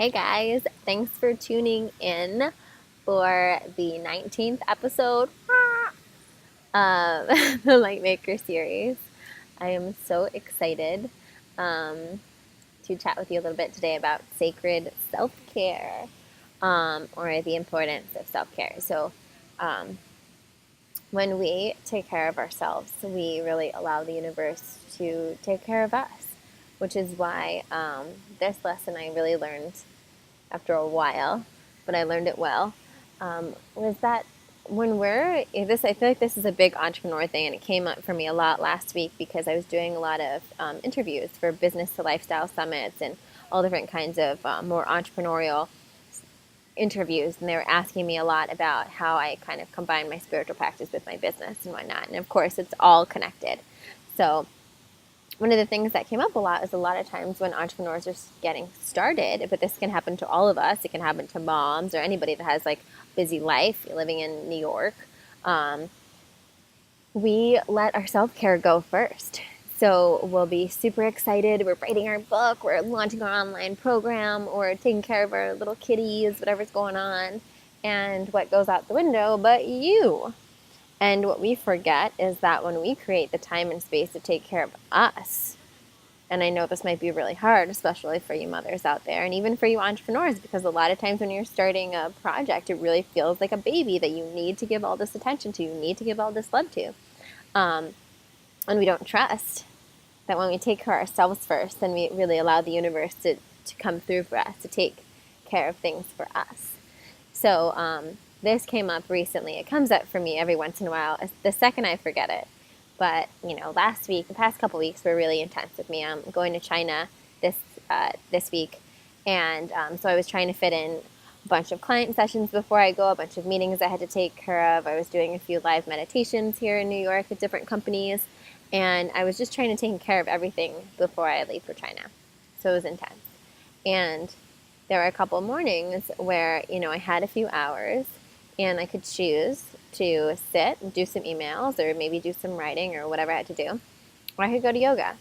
Hey guys, thanks for tuning in for the 19th episode of the LightMAYker Series. I am so excited to chat with you a little bit today about sacred self-care or the importance of self-care. Um, when we take care of ourselves, we really allow the universe to take care of us, which is why this lesson I really learned after a while, but I learned it well, was that when I feel like this is a big entrepreneur thing, and it came up for me a lot last week because I was doing a lot of interviews for business to lifestyle summits and all different kinds of more entrepreneurial interviews, and they were asking me a lot about how I kind of combine my spiritual practice with my business and whatnot. And of course, it's all connected. So one of the things that came up a lot is a lot of times when entrepreneurs are getting started, but this can happen to all of us. It can happen to moms or anybody that has like a busy life living in New York. We let our self-care go first. So we'll be super excited. We're writing our book. We're launching our online program. Or taking care of our little kitties, whatever's going on. And what goes out the window but you? And what we forget is that when we create the time and space to take care of us, and I know this might be really hard, especially for you mothers out there, and even for you entrepreneurs, because a lot of times when you're starting a project, it really feels like a baby that you need to give all this attention to, you need to give all this love to. And we don't trust that when we take care of ourselves first, then we really allow the universe to come through for us, to take care of things for us. So this came up recently. It comes up for me every once in a while, the second I forget it. But, last week, the past couple weeks were really intense with me. I'm going to China this week. And so I was trying to fit in a bunch of client sessions before I go, a bunch of meetings I had to take care of. I was doing a few live meditations here in New York with different companies. And I was just trying to take care of everything before I leave for China. So it was intense. And there were a couple of mornings where, I had a few hours and I could choose to sit and do some emails or maybe do some writing or whatever I had to do. Or I could go to yoga.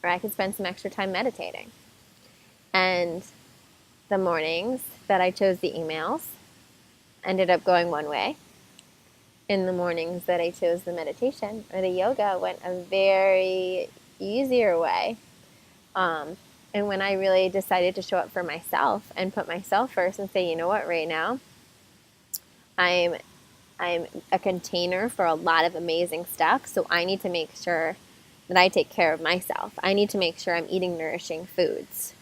Or I could spend some extra time meditating. And the mornings that I chose the emails ended up going one way. In the mornings that I chose the meditation or the yoga went a very easier way. And when I really decided to show up for myself and put myself first and say, you know what, right now, I'm a container for a lot of amazing stuff, so I need to make sure that I take care of myself. I need to make sure I'm eating nourishing foods.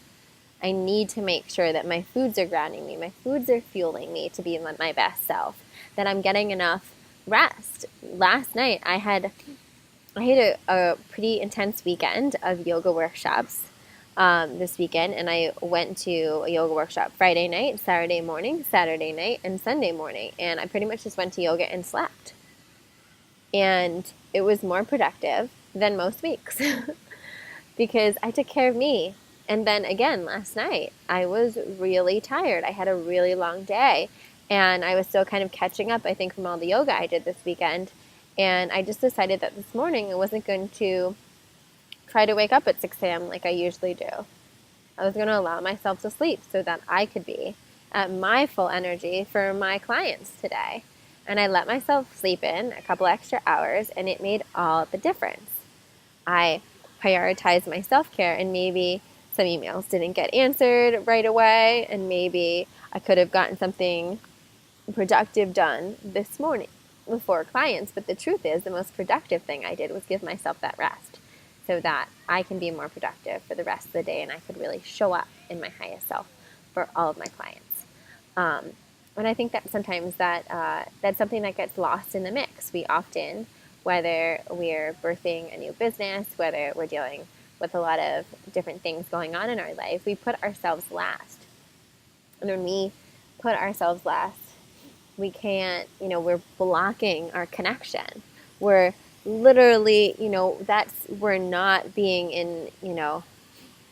I need to make sure that my foods are grounding me, my foods are fueling me to be my best self, that I'm getting enough rest. Last night, I had a pretty intense weekend of yoga workshops this weekend, and I went to a yoga workshop Friday night, Saturday morning, Saturday night, and Sunday morning, and I pretty much just went to yoga and slept. And it was more productive than most weeks because I took care of me. And then again, last night, I was really tired. I had a really long day, and I was still kind of catching up, I think, from all the yoga I did this weekend. And I just decided that this morning I wasn't going to try to wake up at 6 a.m. like I usually do. I was going to allow myself to sleep so that I could be at my full energy for my clients today. And I let myself sleep in a couple extra hours, and it made all the difference. I prioritized my self-care, and maybe some emails didn't get answered right away, and maybe I could have gotten something productive done this morning before clients. But the truth is, the most productive thing I did was give myself that rest so that I can be more productive for the rest of the day, and I could really show up in my highest self for all of my clients. And I think that sometimes that's something that gets lost in the mix. We often, whether we're birthing a new business, whether we're dealing with a lot of different things going on in our life, we put ourselves last. And when we put ourselves last, we can't, we're blocking our connection. We're literally, we're not being in,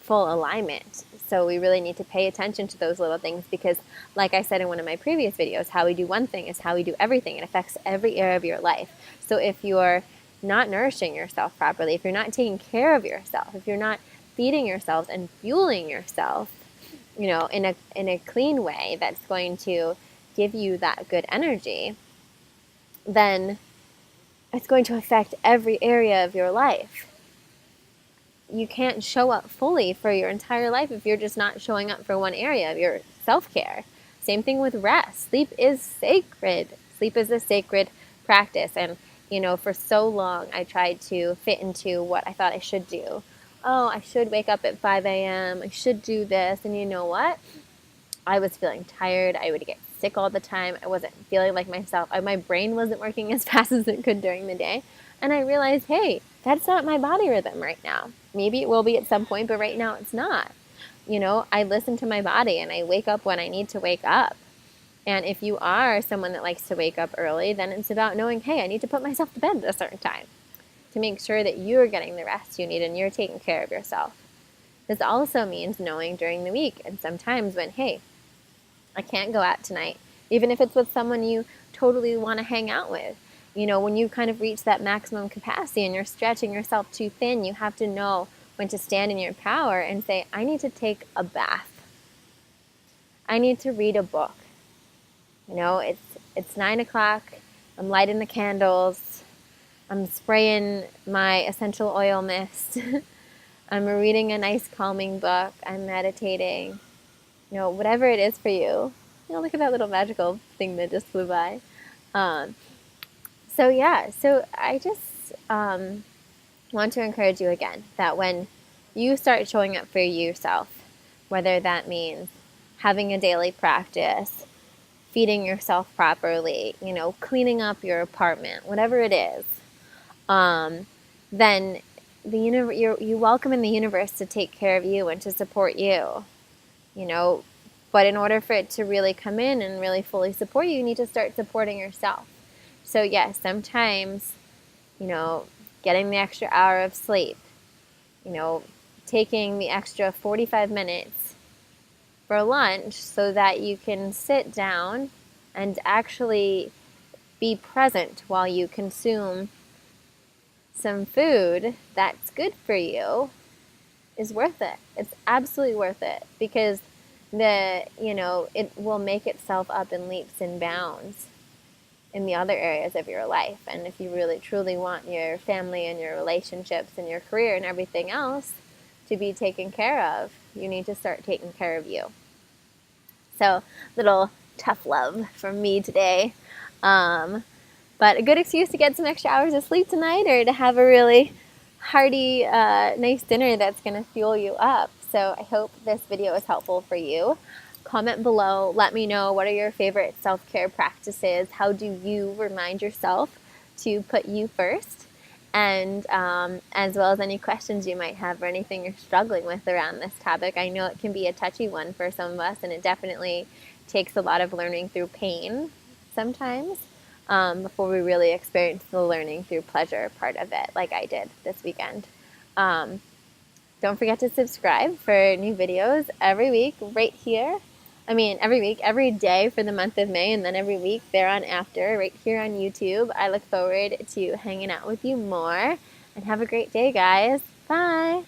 full alignment. So we really need to pay attention to those little things because, like I said in one of my previous videos, how we do one thing is how we do everything. It affects every area of your life. So if you're not nourishing yourself properly, if you're not taking care of yourself, if you're not feeding yourself and fueling yourself, in a clean way that's going to give you that good energy, then it's going to affect every area of your life. You can't show up fully for your entire life if you're just not showing up for one area of your self-care. Same thing with rest. Sleep is sacred. Sleep is a sacred practice. And, for so long I tried to fit into what I thought I should do. Oh, I should wake up at 5 a.m. I should do this. And you know what? I was feeling tired. I would get sick all the time. I wasn't feeling like myself. My brain wasn't working as fast as it could during the day. And I realized, hey, that's not my body rhythm right now. Maybe it will be at some point, but right now it's not. I listen to my body and I wake up when I need to wake up. And if you are someone that likes to wake up early, then it's about knowing, hey, I need to put myself to bed at a certain time to make sure that you're getting the rest you need and you're taking care of yourself. This also means knowing during the week and sometimes when, hey, I can't go out tonight, even if it's with someone you totally want to hang out with. When you kind of reach that maximum capacity and you're stretching yourself too thin, you have to know when to stand in your power and say, I need to take a bath. I need to read a book. It's 9 o'clock. I'm lighting the candles. I'm spraying my essential oil mist. I'm reading a nice calming book. I'm meditating. Whatever it is for you. Look at that little magical thing that just flew by. So I just want to encourage you again that when you start showing up for yourself, whether that means having a daily practice, feeding yourself properly, cleaning up your apartment, whatever it is, then you welcome in the universe to take care of you and to support you. But in order for it to really come in and really fully support you, you need to start supporting yourself. So yes, sometimes, getting the extra hour of sleep, taking the extra 45 minutes for lunch so that you can sit down and actually be present while you consume some food that's good for you is worth it. It's absolutely worth it because it will make itself up in leaps and bounds in the other areas of your life. And if you really truly want your family and your relationships and your career and everything else to be taken care of, you need to start taking care of you. So, little tough love from me today. But a good excuse to get some extra hours of sleep tonight or to have a really hearty, nice dinner that's going to fuel you up. So I hope this video is helpful for you. Comment below. Let me know, what are your favorite self-care practices? How do you remind yourself to put you first? And as well as any questions you might have or anything you're struggling with around this topic. I know it can be a touchy one for some of us, and it definitely takes a lot of learning through pain sometimes before we really experience the learning through pleasure part of it, like I did this weekend. Don't forget to subscribe for new videos every week right here. Every day for the month of May, and then every week thereon after, right here on YouTube. I look forward to hanging out with you more, and have a great day, guys. Bye!